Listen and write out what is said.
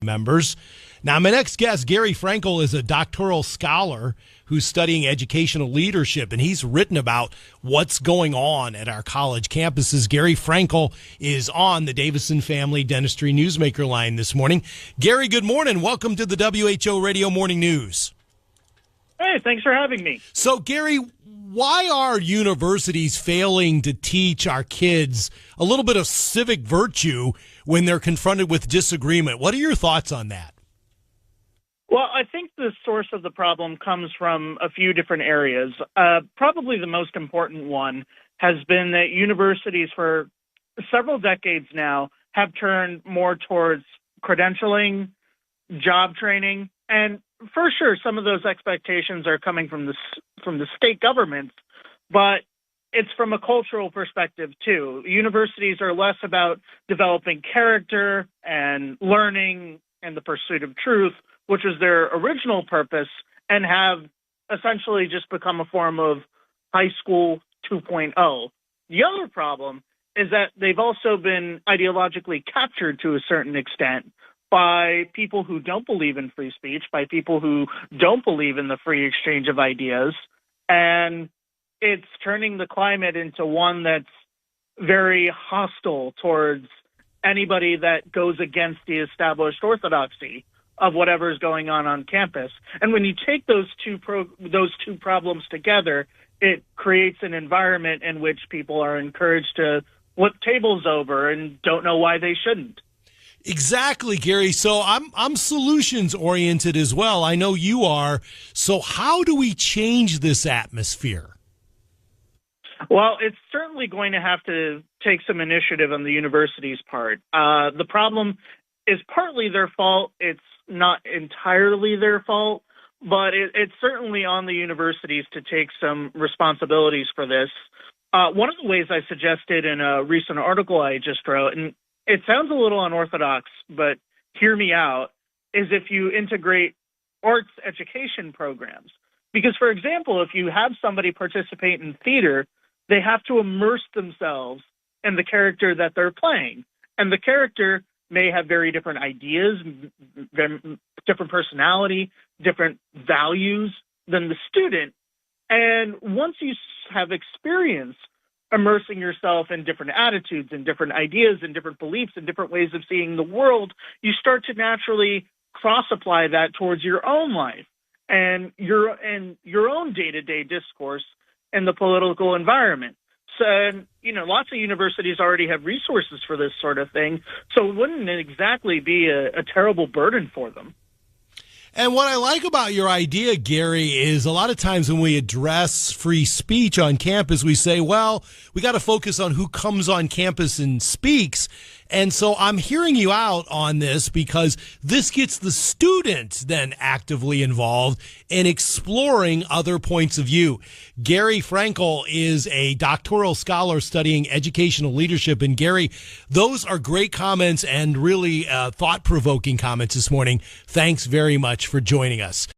members. Now, my next guest, Gary Frankel, is a doctoral scholar who's studying educational leadership, and he's written about what's going on at our college campuses. Gary Frankel is on the Davison Family Dentistry Newsmaker line this morning. Gary, good morning. Welcome to the WHO Radio Morning News. Hey, thanks for having me. So, Gary, why are universities failing to teach our kids a little bit of civic virtue when they're confronted with disagreement? What are your thoughts on that? Well, I think the source of the problem comes from a few different areas. Probably the most important one has been that universities for several decades now have turned more towards credentialing, job training, and for sure some of those expectations are coming from the state governments, but it's from a cultural perspective too. Universities are less about developing character and learning and the pursuit of truth, which is their original purpose, and have essentially just become a form of high school 2.0. The other problem is that they've also been ideologically captured to a certain extent by people who don't believe in free speech, by people who don't believe in the free exchange of ideas, and it's turning the climate into one that's very hostile towards anybody that goes against the established orthodoxy of whatever is going on campus. And when you take those two problems together, it creates an environment in which people are encouraged to flip tables over and don't know why they shouldn't. Exactly, Gary. So I'm solutions oriented as well. I know you are. So how do we change this atmosphere? Well, it's certainly going to have to take some initiative on the university's part. The problem is partly their fault. It's not entirely their fault, but it's certainly on the universities to take some responsibilities for this. One of the ways I suggested in a recent article I just wrote, and it sounds a little unorthodox, but hear me out, is if you integrate arts education programs. Because, for example, if you have somebody participate in theater, they have to immerse themselves in the character that they're playing. And the character may have very different ideas, different personality, different values than the student. And once you have experience immersing yourself in different attitudes and different ideas and different beliefs and different ways of seeing the world, you start to naturally cross-apply that towards your own life and your own day-to-day discourse in the political environment. So, lots of universities already have resources for this sort of thing, so it wouldn't exactly be a terrible burden for them. And what I like about your idea, Gary, is a lot of times when we address free speech on campus, we say, well, we got to focus on who comes on campus and speaks. And so I'm hearing you out on this because this gets the student then actively involved in exploring other points of view. Gary Frankel is a doctoral scholar studying educational leadership. And Gary, those are great comments and really thought-provoking comments this morning. Thanks very much for joining us.